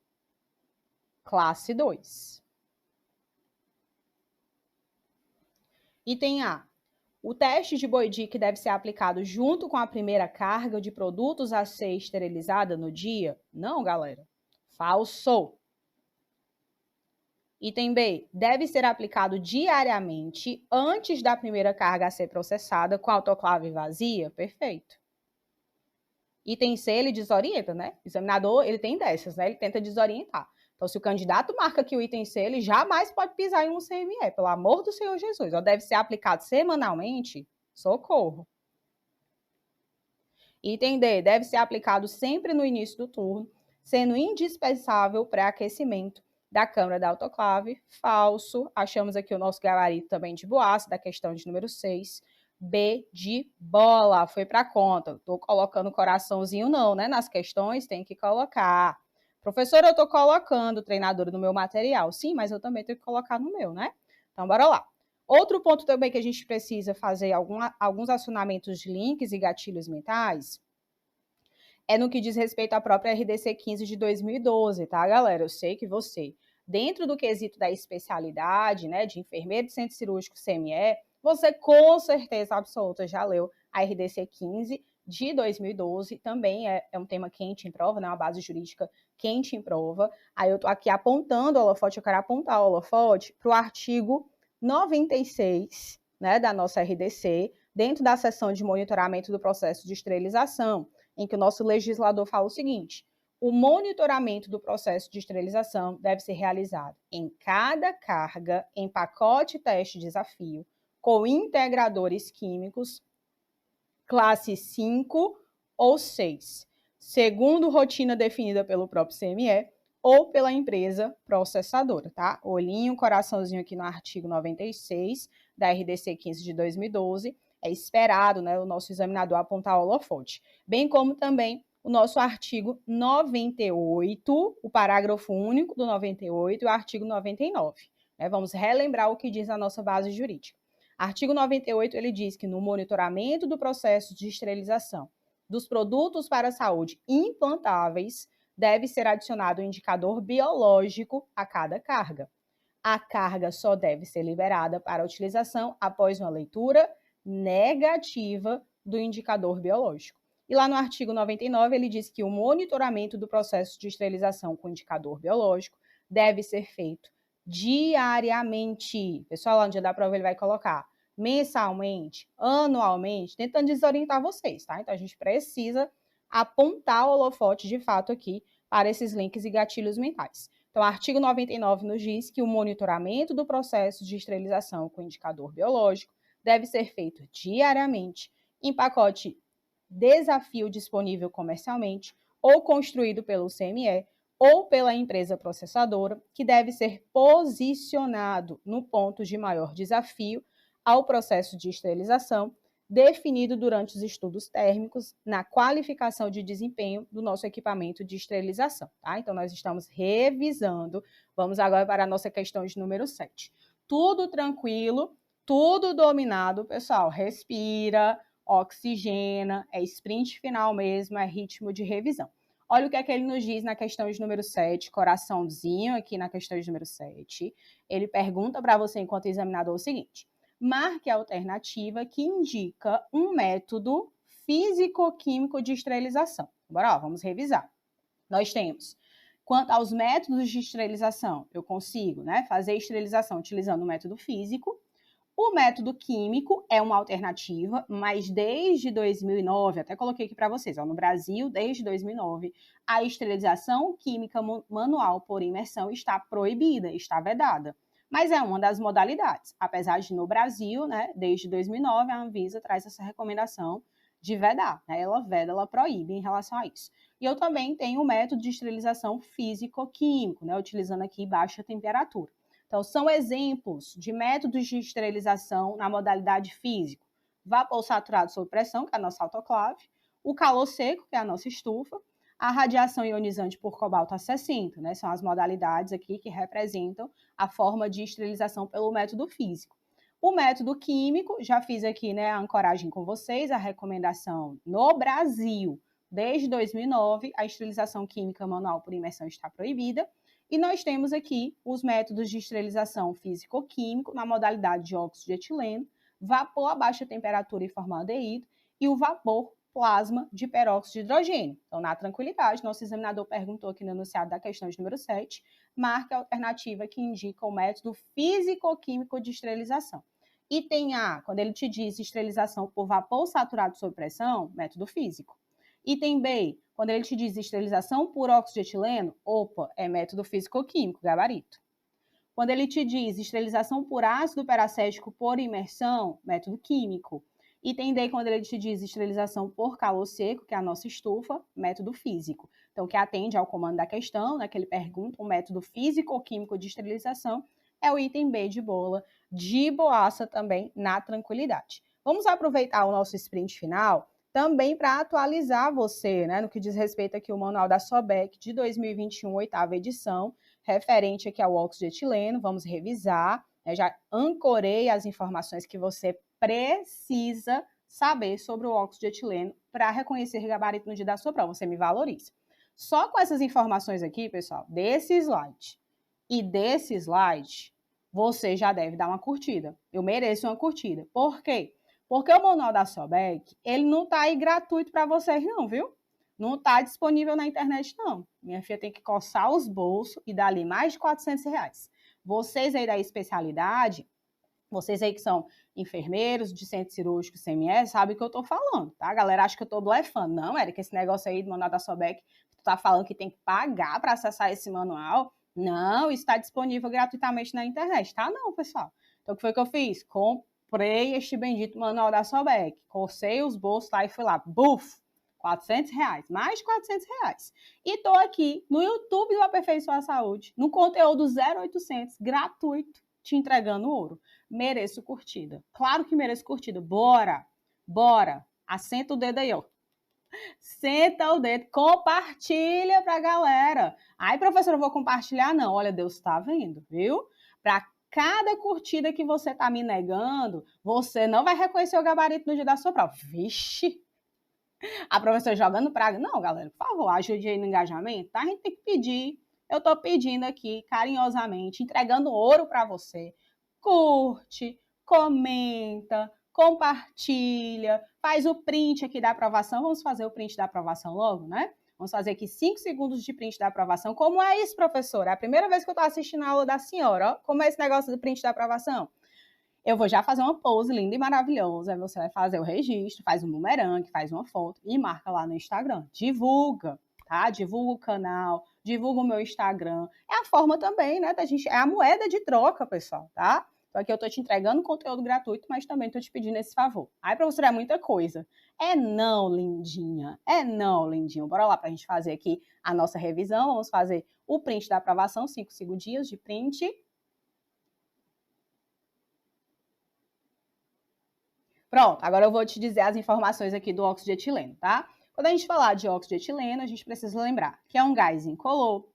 classe 2. Item A. O teste de Boydick deve ser aplicado junto com a primeira carga de produtos a ser esterilizada no dia? Não, galera. Falso. Item B. Deve ser aplicado diariamente antes da primeira carga a ser processada com a autoclave vazia? Perfeito. Item C, ele desorienta, né? O examinador, ele tem dessas, né? Ele tenta desorientar. Então, se o candidato marca aqui o item C, ele jamais pode pisar em um CME, pelo amor do Senhor Jesus. Ou deve ser aplicado semanalmente? Socorro. Item D, deve ser aplicado sempre no início do turno, sendo indispensável pré-aquecimento da câmara da autoclave. Falso. Achamos aqui o nosso gabarito também de boaça, da questão de número 6. B de bola, foi para conta. Estou colocando coraçãozinho não, né? Nas questões tem que colocar. Professora, eu estou colocando treinadora no meu material. Sim, mas eu também tenho que colocar no meu, né? Então, bora lá. Outro ponto também que a gente precisa fazer alguns acionamentos de links e gatilhos mentais é no que diz respeito à própria RDC 15 de 2012, tá, galera? Eu sei que você dentro do quesito da especialidade, né, de enfermeiro de centro cirúrgico CME, você com certeza absoluta já leu a RDC 15 de 2012, também é um tema quente em prova, né, uma base jurídica quente em prova. Aí eu estou aqui apontando o holofote, eu quero apontar o holofote para o artigo 96, né, da nossa RDC, dentro da seção de monitoramento do processo de esterilização, em que o nosso legislador fala o seguinte: o monitoramento do processo de esterilização deve ser realizado em cada carga, em pacote teste desafio, com integradores químicos, classe 5 ou 6, segundo rotina definida pelo próprio CME ou pela empresa processadora, tá? Olhinho, coraçãozinho aqui no artigo 96 da RDC 15 de 2012, é esperado, né, o nosso examinador apontar o holofote, bem como também o nosso artigo 98, o parágrafo único do 98 e o artigo 99. Né? Vamos relembrar o que diz a nossa base jurídica. Artigo 98, ele diz que no monitoramento do processo de esterilização dos produtos para a saúde implantáveis, deve ser adicionado um indicador biológico a cada carga. A carga só deve ser liberada para utilização após uma leitura negativa do indicador biológico. E lá no artigo 99, ele diz que o monitoramento do processo de esterilização com indicador biológico deve ser feito diariamente. Pessoal, lá no dia da prova ele vai colocar mensalmente, anualmente, tentando desorientar vocês, tá? Então, a gente precisa apontar o holofote, de fato, aqui para esses links e gatilhos mentais. Então, o artigo 99 nos diz que o monitoramento do processo de esterilização com indicador biológico deve ser feito diariamente em pacote desafio disponível comercialmente ou construído pelo CME ou pela empresa processadora, que deve ser posicionado no ponto de maior desafio ao processo de esterilização, definido durante os estudos térmicos na qualificação de desempenho do nosso equipamento de esterilização. Tá? Então, nós estamos revisando. Vamos agora para a nossa questão de número 7. Tudo tranquilo, tudo dominado, pessoal. Respira, oxigena, é sprint final mesmo, é ritmo de revisão. Olha o que é que ele nos diz na questão de número 7, coraçãozinho aqui na questão de número 7. Ele pergunta para você, enquanto examinador, o seguinte: marque a alternativa que indica um método físico-químico de esterilização. Bora lá, vamos revisar. Nós temos, quanto aos métodos de esterilização, eu consigo, né, fazer esterilização utilizando o método físico. O método químico é uma alternativa, mas desde 2009, até coloquei aqui para vocês, ó, no Brasil, desde 2009, a esterilização química manual por imersão está proibida, está vedada. Mas é uma das modalidades, apesar de no Brasil, né, desde 2009, a Anvisa traz essa recomendação de vedar, né? Ela veda, ela proíbe em relação a isso. E eu também tenho o método de esterilização físico-químico, né, utilizando aqui baixa temperatura. Então, são exemplos de métodos de esterilização na modalidade físico: vapor saturado sob pressão, que é a nossa autoclave, o calor seco, que é a nossa estufa, a radiação ionizante por cobalto a 60, né? São as modalidades aqui que representam a forma de esterilização pelo método físico. O método químico, já fiz aqui, né, a ancoragem com vocês, a recomendação no Brasil, desde 2009, a esterilização química manual por imersão está proibida. E nós temos aqui os métodos de esterilização físico-químico na modalidade de óxido de etileno, vapor a baixa temperatura e formaldeído e o vapor plasma de peróxido de hidrogênio. Então, na tranquilidade, nosso examinador perguntou aqui no enunciado da questão de número 7, marque a alternativa que indica o método físico-químico de esterilização. Item A, quando ele te diz esterilização por vapor saturado sob pressão, método físico. Item B, quando ele te diz esterilização por óxido de etileno, opa, é método físico-químico, gabarito. Quando ele te diz esterilização por ácido peracético por imersão, método químico. Item D, quando ele te diz esterilização por calor seco, que é a nossa estufa, método físico. Então, que atende ao comando da questão, né, que ele pergunta, um método físico-químico de esterilização, é o item B de bola, de boaça também, na tranquilidade. Vamos aproveitar o nosso sprint final também para atualizar você, né, no que diz respeito aqui ao Manual da SOBEC de 2021, oitava edição, referente aqui ao óxido de etileno. Vamos revisar, né, já ancorei as informações que você precisa saber sobre o óxido de etileno para reconhecer gabarito no dia da sua prova, você me valoriza. Só com essas informações aqui, pessoal, desse slide e desse slide, você já deve dar uma curtida. Eu mereço uma curtida. Por quê? Porque o Manual da Sobek, ele não está aí gratuito para vocês não, viu? Não está disponível na internet, não. Minha filha tem que coçar os bolsos e dar ali mais de R$ 400. Vocês aí da especialidade, vocês aí que são enfermeiros de centro cirúrgico CMS, sabem o que eu tô falando, tá? A galera acha que eu tô blefando. Não, Érica, esse negócio aí do Manual da Sobek, tu tá falando que tem que pagar para acessar esse manual. Não, isso está disponível gratuitamente na internet, tá? Não, pessoal. Então, o que foi que eu fiz? Comprei este bendito Manual da Sobek, cocei os bolsos lá e fui lá, buf! R$ 400, mais de R$ 400. E tô aqui no YouTube do Aperfeiçoar a Saúde, no conteúdo 0800, gratuito, te entregando ouro. Mereço curtida. Claro que mereço curtida. Bora! Bora! Assenta o dedo aí, ó. Senta o dedo, compartilha pra galera. Ai, professora, eu vou compartilhar? Não, olha, Deus tá vendo, viu? Pra cada curtida que você tá me negando, você não vai reconhecer o gabarito no dia da sua prova. Vixe! A professora jogando praga. Não, galera, por favor, ajude aí no engajamento, tá? A gente tem que pedir. Eu tô pedindo aqui, carinhosamente, entregando ouro pra você. Curte, comenta, compartilha, faz o print aqui da aprovação. Vamos fazer o print da aprovação logo, né? Vamos fazer aqui 5 segundos de print da aprovação. Como é isso, professora? É a primeira vez que eu tô assistindo a aula da senhora, ó. Como é esse negócio do print da aprovação? Eu vou já fazer uma pose linda e maravilhosa. Aí você vai fazer o registro, faz um bumerangue, faz uma foto e marca lá no Instagram. Divulga, tá? Divulga o canal, divulga o meu Instagram. É a forma também, né, da gente... É a moeda de troca, pessoal, tá? Então aqui eu tô te entregando conteúdo gratuito, mas também tô te pedindo esse favor. Aí, professora, é muita coisa. É não, lindinha. É não, lindinho. Bora lá pra gente fazer aqui a nossa revisão. Vamos fazer o print da aprovação, 5 segundinhos de print. Pronto, agora eu vou te dizer as informações aqui do óxido de etileno, tá? Quando a gente falar de óxido de etileno, a gente precisa lembrar que é um gás incolor,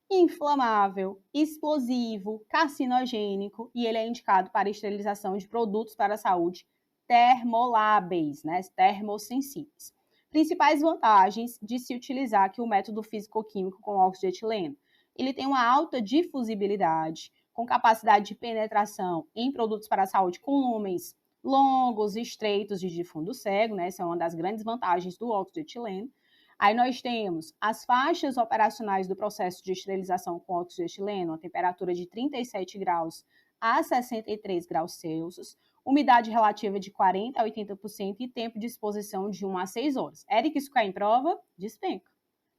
inflamável, explosivo, carcinogênico e ele é indicado para esterilização de produtos para a saúde termoláveis, né? Termossensíveis. Principais vantagens de se utilizar aqui o método físico-químico com óxido de etileno. Ele tem uma alta difusibilidade, com capacidade de penetração em produtos para a saúde com lumens longos, estreitos de fundo cego, né? Essa é uma das grandes vantagens do óxido de etileno. Aí nós temos as faixas operacionais do processo de esterilização com óxido de etileno, a temperatura de 37 graus a 63 graus Celsius, umidade relativa de 40% a 80% e tempo de exposição de 1 a 6 horas. Érica, isso cai em prova? Despenca.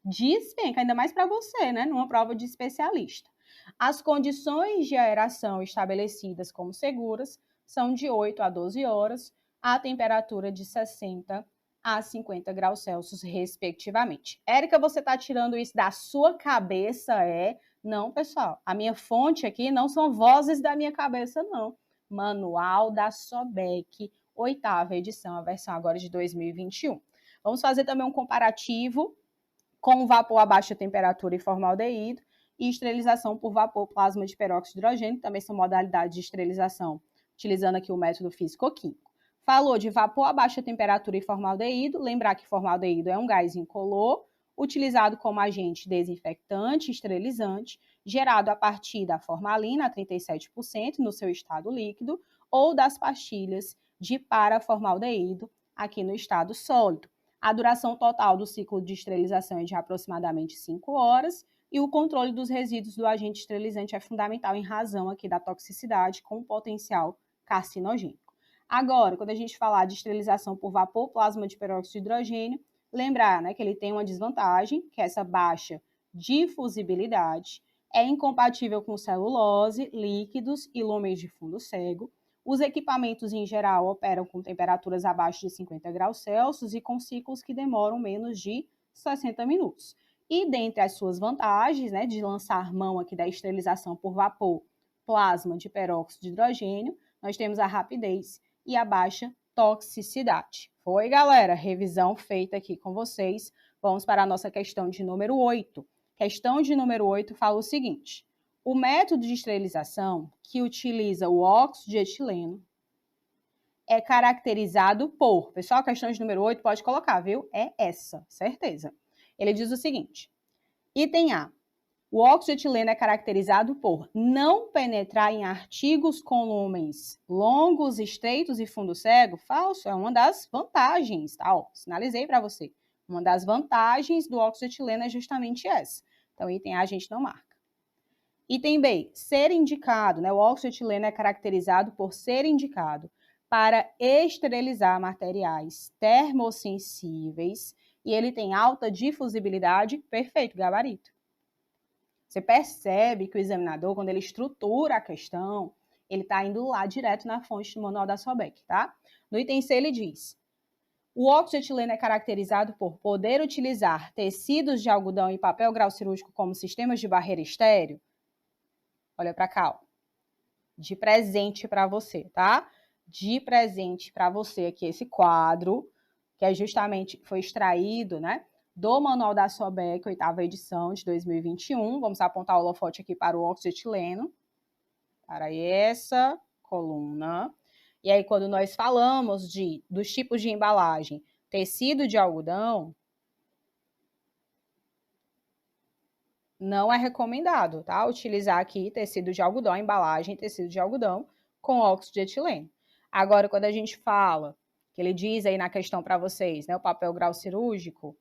Despenca, ainda mais para você, né? Numa prova de especialista. As condições de aeração estabelecidas como seguras são de 8 a 12 horas, a temperatura de 60 a 50 graus Celsius, respectivamente. Érica, você está tirando isso da sua cabeça, é? Não, pessoal. A minha fonte aqui não são vozes da minha cabeça, não. Manual da Sobek, 8ª edição, a versão agora de 2021. Vamos fazer também um comparativo com vapor a baixa temperatura e formaldeído e esterilização por vapor plasma de peróxido de hidrogênio, também são modalidades de esterilização utilizando aqui o método físico-químico. Falou de vapor a baixa temperatura e formaldeído. Lembrar que formaldeído é um gás incolor, utilizado como agente desinfectante e esterilizante, gerado a partir da formalina, a 37%, no seu estado líquido, ou das pastilhas de paraformaldeído, aqui no estado sólido. A duração total do ciclo de esterilização é de aproximadamente 5 horas, e o controle dos resíduos do agente esterilizante é fundamental em razão aqui da toxicidade com potencial carcinogênico. Agora, quando a gente falar de esterilização por vapor plasma de peróxido de hidrogênio, lembrar, né, que ele tem uma desvantagem, que é essa baixa difusibilidade, é incompatível com celulose, líquidos e lumens de fundo cego. Os equipamentos, em geral, operam com temperaturas abaixo de 50 graus Celsius e com ciclos que demoram menos de 60 minutos. E dentre as suas vantagens, né, de lançar mão aqui da esterilização por vapor plasma de peróxido de hidrogênio, nós temos a rapidez e a baixa toxicidade. Foi, galera? Revisão feita aqui com vocês. Vamos para a nossa questão de número 8. Questão de número 8 fala o seguinte: o método de esterilização que utiliza o óxido de etileno é caracterizado por... Pessoal, a questão de número 8 pode colocar, viu? É essa, certeza. Ele diz o seguinte: item A. O óxido de etileno é caracterizado por não penetrar em artigos com lumens longos, estreitos e fundo cego? Falso, é uma das vantagens, tá? Ó, sinalizei para você. Uma das vantagens do óxido de etileno é justamente essa. Então, item A a gente não marca. Item B, ser indicado, né? O óxido de etileno é caracterizado por ser indicado para esterilizar materiais termossensíveis e ele tem alta difusibilidade, perfeito, gabarito. Você percebe que o examinador, quando ele estrutura a questão, ele está indo lá direto na fonte do manual da SOBEC, tá? No item C ele diz, o óxido de etileno é caracterizado por poder utilizar tecidos de algodão e papel grau cirúrgico como sistemas de barreira estéreo? Olha para cá, ó. De presente para você, tá? De presente para você aqui esse quadro, que é justamente, foi extraído, né? Do Manual da SOBEC, 8ª edição de 2021. Vamos apontar o holofote aqui para o óxido de etileno, para essa coluna. E aí, quando nós falamos dos tipos de embalagem, tecido de algodão, não é recomendado, tá? Utilizar aqui tecido de algodão, embalagem, tecido de algodão com óxido de etileno. Agora, quando a gente fala, que ele diz aí na questão para vocês, né? O papel grau cirúrgico,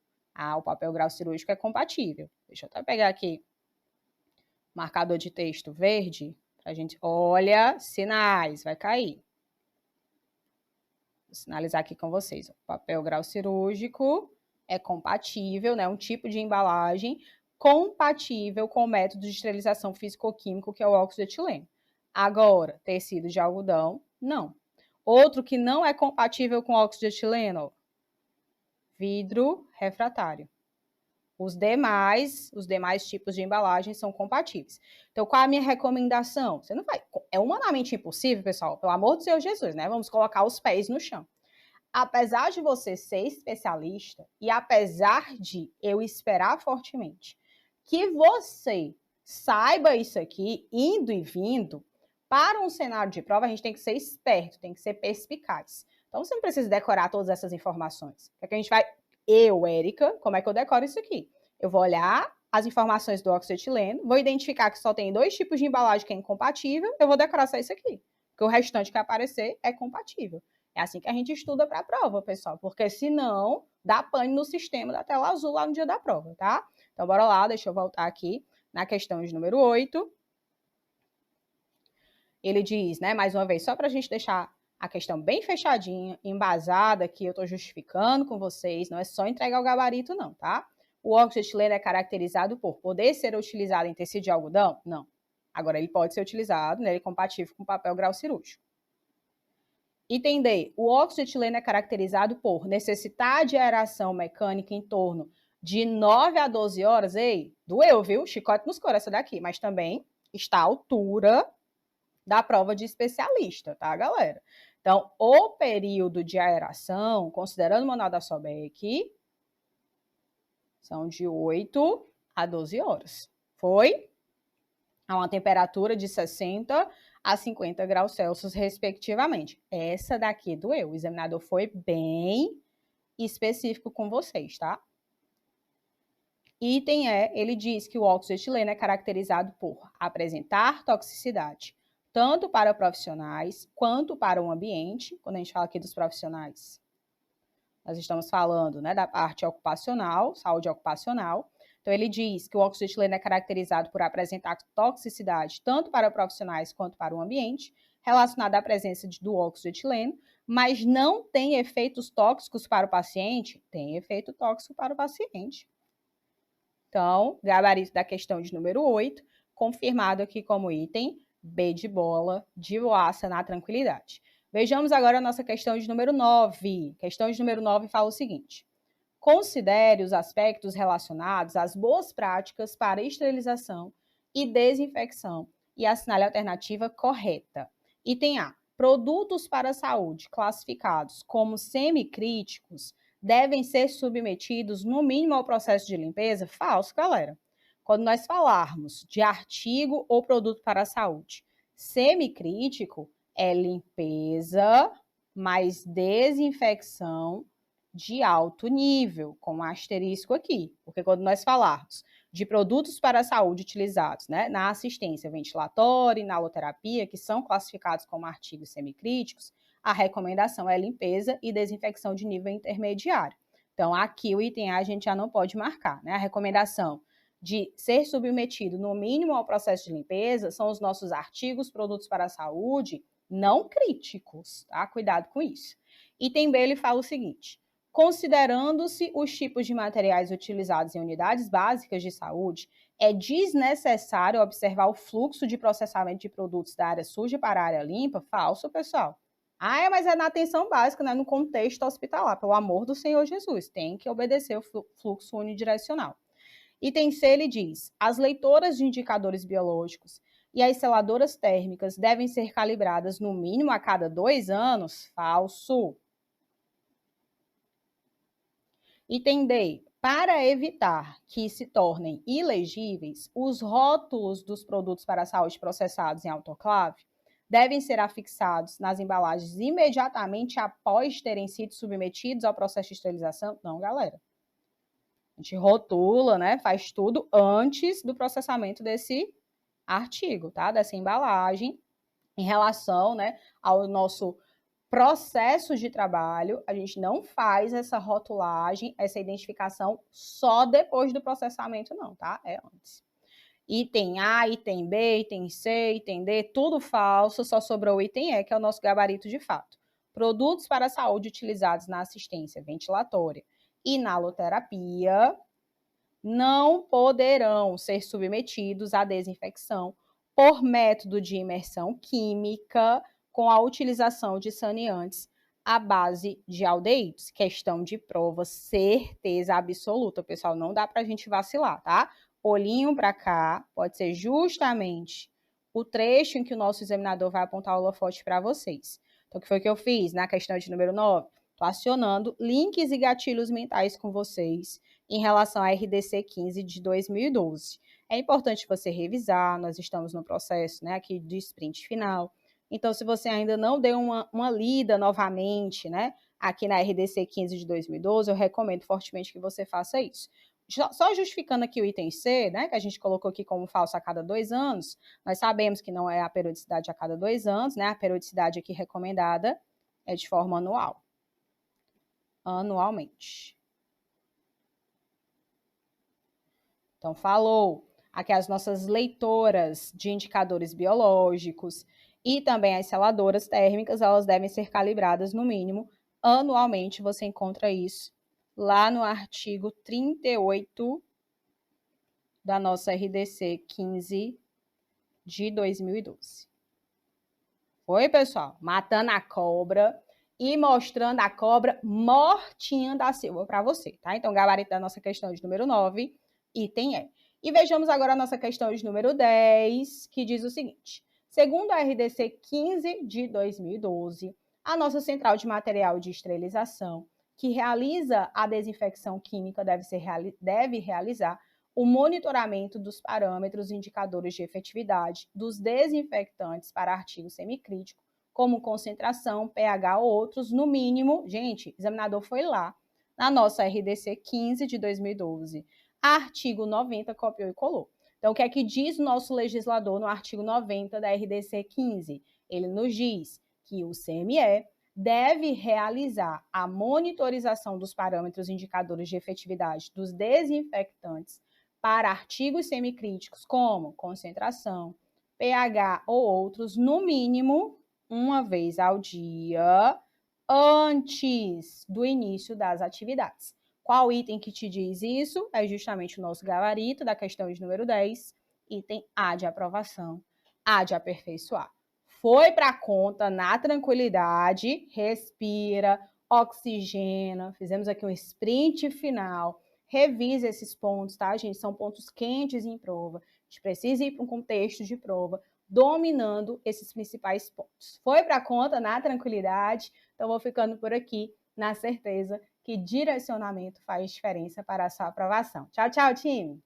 o papel grau cirúrgico é compatível. Deixa eu até pegar aqui marcador de texto verde, pra gente, olha, sinais, vai cair. Vou sinalizar aqui com vocês. O papel grau cirúrgico é compatível, né? Um tipo de embalagem compatível com o método de esterilização físico-químico, que é o óxido de etileno. Agora, tecido de algodão, não. Outro que não é compatível com óxido de etileno, vidro refratário. Os demais tipos de embalagem são compatíveis. Então, qual é a minha recomendação? Você não vai... É humanamente impossível, pessoal, pelo amor do Senhor Jesus, né? Vamos colocar os pés no chão. Apesar de você ser especialista e apesar de eu esperar fortemente que você saiba isso aqui, indo e vindo, para um cenário de prova, a gente tem que ser esperto, tem que ser perspicaz. Então, você não precisa decorar todas essas informações. O que a gente vai... Eu, Érica, como é que eu decoro isso aqui? Eu vou olhar as informações do óxido de etileno, vou identificar que só tem 2 tipos de embalagem que é incompatível, eu vou decorar só isso aqui. Porque o restante que aparecer é compatível. É assim que a gente estuda para a prova, pessoal, porque senão dá pane no sistema da tela azul lá no dia da prova, tá? Então, bora lá, deixa eu voltar aqui na questão de número 8. Ele diz, né, mais uma vez, só para a gente deixar a questão bem fechadinha, embasada, que eu estou justificando com vocês, não é só entregar o gabarito não, tá? O óxido de etileno é caracterizado por poder ser utilizado em tecido de algodão? Não. Agora, ele pode ser utilizado, né, ele é compatível com papel grau cirúrgico. Item D. O óxido de etileno é caracterizado por necessitar de aeração mecânica em torno de 9 a 12 horas. Ei, doeu, viu? Chicote nos coros essa daqui, mas também está à altura da prova de especialista, tá, galera? Então, o período de aeração, considerando o manual da SOBEC, são de 8 a 12 horas. Foi? A uma temperatura de 60 a 50 graus Celsius, respectivamente. Essa daqui doeu. O examinador foi bem específico com vocês, tá? Item E, ele diz que o óxido de etileno é caracterizado por apresentar toxicidade, tanto para profissionais quanto para o ambiente. Quando a gente fala aqui dos profissionais, nós estamos falando, né, da parte ocupacional, saúde ocupacional. Então, ele diz que o óxido de etileno é caracterizado por apresentar toxicidade tanto para profissionais quanto para o ambiente, relacionada à presença do óxido de etileno, mas não tem efeitos tóxicos para o paciente? Tem efeito tóxico para o paciente. Então, gabarito da questão de número 8, confirmado aqui como item B de bola, de boaça na tranquilidade. Vejamos agora a nossa questão de número 9. Questão de número 9 fala o seguinte: considere os aspectos relacionados às boas práticas para esterilização e desinfecção e assinale a alternativa correta. Item A. Produtos para a saúde classificados como semicríticos devem ser submetidos no mínimo ao processo de limpeza? Falso, galera. Quando nós falarmos de artigo ou produto para a saúde semicrítico, é limpeza mais desinfecção de alto nível, com um asterisco aqui. Porque quando nós falarmos de produtos para a saúde utilizados, né, na assistência ventilatória e inaloterapia, que são classificados como artigos semicríticos, a recomendação é limpeza e desinfecção de nível intermediário. Então, aqui o item A gente já não pode marcar, né? A recomendação de ser submetido, no mínimo, ao processo de limpeza são os nossos artigos, produtos para a saúde, não críticos, tá? Cuidado com isso. Item B, ele fala o seguinte: considerando-se os tipos de materiais utilizados em unidades básicas de saúde, é desnecessário observar o fluxo de processamento de produtos da área suja para a área limpa? Falso, pessoal. Ah, mas é na atenção básica, né? No contexto hospitalar. Pelo amor do Senhor Jesus, tem que obedecer o fluxo unidirecional. Item C, ele diz: as leitoras de indicadores biológicos e as seladoras térmicas devem ser calibradas no mínimo a cada 2 anos? Falso. Item D, para evitar que se tornem ilegíveis, os rótulos dos produtos para a saúde processados em autoclave devem ser afixados nas embalagens imediatamente após terem sido submetidos ao processo de esterilização? Não, galera. A gente rotula, né? Faz tudo antes do processamento desse artigo, tá? Dessa embalagem, em relação, né, ao nosso processo de trabalho. A gente não faz essa rotulagem, essa identificação só depois do processamento, não, tá? É antes. Item A, item B, item C, item D, tudo falso, só sobrou o item E, que é o nosso gabarito de fato. Produtos para a saúde utilizados na assistência ventilatória e inaloterapia não poderão ser submetidos à desinfecção por método de imersão química com a utilização de saneantes à base de aldeídos. Questão de prova, certeza absoluta, pessoal, não dá para a gente vacilar, tá? Olhinho para cá, pode ser justamente o trecho em que o nosso examinador vai apontar o holofote para vocês. Então, o que foi que eu fiz na questão de número 9? Estou acionando links e gatilhos mentais com vocês em relação à RDC 15 de 2012. É importante você revisar, nós estamos no processo, né, aqui de sprint final. Então, se você ainda não deu uma lida novamente, né, aqui na RDC 15 de 2012, eu recomendo fortemente que você faça isso. Só justificando aqui o item C, né, que a gente colocou aqui como falso a cada 2 anos, nós sabemos que não é a periodicidade a cada 2 anos, né, a periodicidade aqui recomendada é de forma anual. Anualmente. Então, falou aqui as nossas leitoras de indicadores biológicos e também as seladoras térmicas, elas devem ser calibradas no mínimo anualmente. Você encontra isso lá no artigo 38 da nossa RDC 15 de 2012. Foi, pessoal? Matando a cobra e mostrando a cobra mortinha da Silva para você, tá? Então, gabarito da nossa questão de número 9, item E. E vejamos agora a nossa questão de número 10, que diz o seguinte: segundo a RDC 15 de 2012, a nossa central de material de esterilização, que realiza a desinfecção química, deve realizar o monitoramento dos parâmetros indicadores de efetividade dos desinfectantes para artigos semicríticos, como concentração, pH ou outros, no mínimo, gente, o examinador foi lá, na nossa RDC 15 de 2012, artigo 90, copiou e colou. Então, o que é que diz o nosso legislador no artigo 90 da RDC 15? Ele nos diz que o CME deve realizar a monitorização dos parâmetros indicadores de efetividade dos desinfectantes para artigos semicríticos, como concentração, pH ou outros, no mínimo, uma vez ao dia, antes do início das atividades. Qual item que te diz isso? É justamente o nosso gabarito da questão de número 10, item A de aprovação, A de aperfeiçoar. Foi para a conta na tranquilidade, respira, oxigena, fizemos aqui um sprint final, revisa esses pontos, tá, gente? São pontos quentes em prova, a gente precisa ir para um contexto de prova, dominando esses principais pontos. Foi para a conta na tranquilidade, então vou ficando por aqui, na certeza que direcionamento faz diferença para a sua aprovação. Tchau, tchau, time!